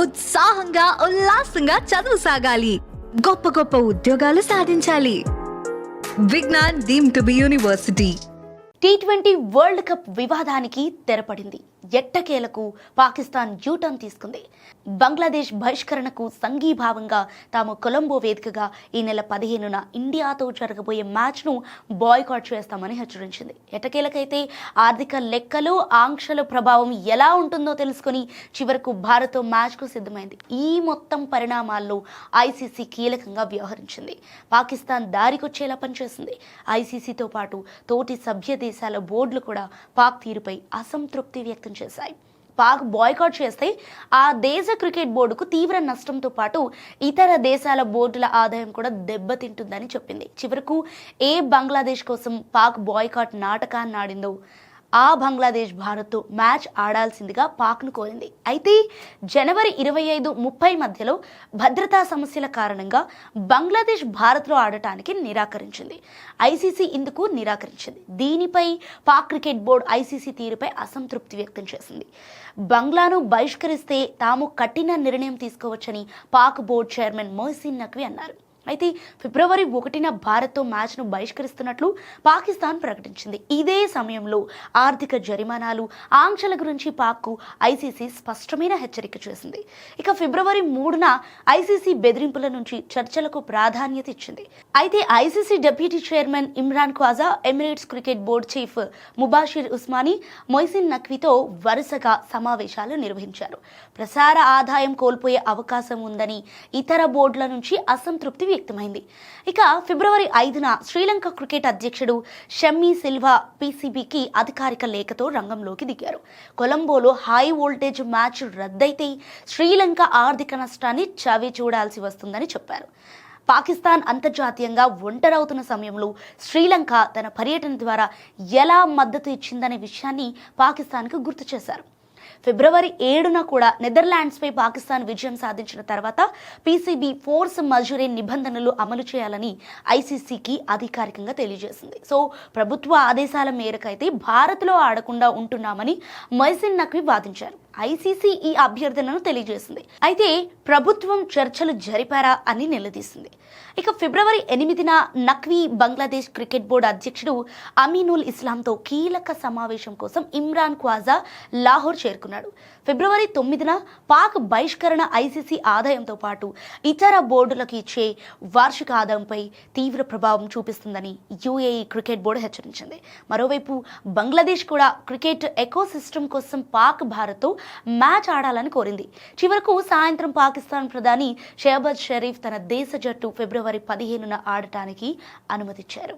ఉత్సాహంగా ఉల్లాసంగా చదువు సాగాలి, గొప్ప గొప్ప ఉద్యోగాలు సాధించాలి. Vignan deemed to be university. టీ20 వరల్డ్ కప్ వివాదానికి తెరపడింది. ఎట్టకేలకు పాకిస్తాన్ యూటర్న్ తీసుకుంది. బంగ్లాదేశ్ బహిష్కరణకు సంఘీభావంగా తాము కొలంబో వేదికగా ఈ నెల 15న ఇండియాతో జరగబోయే మ్యాచ్ను బాయ్కాట్ చేస్తామని హెచ్చరించింది. ఎట్టకేలకైతే ఆర్థిక లెక్కలు, ఆంక్షల ప్రభావం ఎలా ఉంటుందో తెలుసుకుని చివరకు భారత్ మ్యాచ్కు సిద్ధమైంది. ఈ మొత్తం పరిణామాల్లో ఐసీసీ కీలకంగా వ్యవహరించింది. పాకిస్తాన్ దారికొచ్చేలా పనిచేసింది. ఐసీసీతో పాటు తోటి సభ్య దేశాల బోర్డులు కూడా పాక్ తీరుపై అసంతృప్తి వ్యక్తం చేశాయి. పాక్ బాయ్కాట్ చేస్తే ఆ దేశ క్రికెట్ బోర్డుకు తీవ్ర నష్టంతో పాటు ఇతర దేశాల బోర్డుల ఆదాయం కూడా దెబ్బతింటుందని చెప్పింది. చివరకు బంగ్లాదేశ్ కోసం పాక్ బాయ్కాట్ నాటకాన్ని ఆడిందో ఆ బంగ్లాదేశ్ భారత్తో మ్యాచ్ ఆడాల్సిందిగా పాక్ను కోరింది. అయితే జనవరి 25-30 మధ్యలో భద్రతా సమస్యల కారణంగా బంగ్లాదేశ్ భారత్లో ఆడటానికి నిరాకరించింది. ఐసీసీ ఇందుకు నిరాకరించింది. దీనిపై పాక్ క్రికెట్ బోర్డు ఐసీసీ తీరుపై అసంతృప్తి వ్యక్తం చేసింది. బంగ్లాను బహిష్కరిస్తే తాము కఠిన నిర్ణయం తీసుకోవచ్చని పాక్ బోర్డు చైర్మన్ మొహసిన్ నఖ్వీ అన్నారు. అయితే ఫిబ్రవరి 1న భారత్తో మ్యాచ్ను బహిష్కరిస్తున్నట్లు పాకిస్తాన్ ప్రకటించింది. ఇదే సమయంలో ఆర్థిక జరిమానాలు, ఆంక్షల గురించి పాక్కు ఐసీసీ స్పష్టమైన హెచ్చరిక చేసింది. ఇక ఫిబ్రవరి 3న ఐసీసీ బెదిరింపుల నుంచి చర్చలకు ప్రాధాన్యత ఇచ్చింది. అయితే ICC deputy chairman Imran Khwaja, Emirates cricket board chief Mubashir Usmani, Mohsin నఖ్వీతో వరుసగా సమావేశాలు నిర్వహించారు. ప్రసార ఆదాయం కోల్పోయే అవకాశం ఉందని ఇతర బోర్డుల నుంచి అసంతృప్తి వ్యక్తమైంది. ఇక ఫిబ్రవరి 5న శ్రీలంక క్రికెట్ అధ్యక్షుడు షమ్మీ సిల్వా పీసీబీకి అధికారిక లేఖతో రంగంలోకి దిగారు. కొలంబోలో హై వోల్టేజ్ మ్యాచ్ రద్దయితే శ్రీలంక ఆర్థిక నష్టాన్ని చవి చూడాల్సి వస్తుందని చెప్పారు. పాకిస్తాన్ అంతర్జాతీయంగా ఒంటరవుతున్న సమయంలో శ్రీలంక తన పర్యటన ద్వారా ఎలా మద్దతు ఇచ్చిందనే విషయాన్ని పాకిస్తాన్కు గుర్తు చేశారు. ఫిబ్రవరి 7న కూడా నెదర్లాండ్స్పై పాకిస్తాన్ విజయం సాధించిన తర్వాత పీసీబీ ఫోర్స్ మజూరే నిబంధనలు అమలు చేయాలని ఐసీసీకి అధికారికంగా తెలియజేసింది. సో ప్రభుత్వ ఆదేశాల మేరకు అయితే భారత్లో ఆడకుండా ఉంటున్నామని మొహసిన్ నఖ్వీ వాదించారు. ఐసీసీ ఈ అభ్యర్థనను తెలియజేసింది. అయితే ప్రభుత్వం చర్చలు జరిపారా అని నిలదీసింది. ఇక ఫిబ్రవరి 8న నఖ్వీ బంగ్లాదేశ్ క్రికెట్ బోర్డు అధ్యక్షుడు అమీనుల్ ఇస్లాంతో కీలక సమావేశం కోసం ఇమ్రాన్ ఖ్వాజా లాహోర్ చేరుకున్నాడు. ఫిబ్రవరి 9న పాక్ బహిష్కరణ ఐసీసీ ఆదాయంతో పాటు ఇతర బోర్డులకు ఇచ్చే వార్షిక ఆదాయంపై తీవ్ర ప్రభావం చూపిస్తుందని యూఏఈ క్రికెట్ బోర్డు హెచ్చరించింది. మరోవైపు బంగ్లాదేశ్ కూడా క్రికెట్ ఎకోసిస్టమ్ కోసం పాక్ భారత్తో మ్యాచ్ ఆడాలని కోరింది. చివరకు సాయంత్రం పాకిస్తాన్ ప్రధాని షెహబాజ్ షరీఫ్ తన దేశ జట్టు ఫిబ్రవరి 15న ఆడటానికి అనుమతిచ్చారు.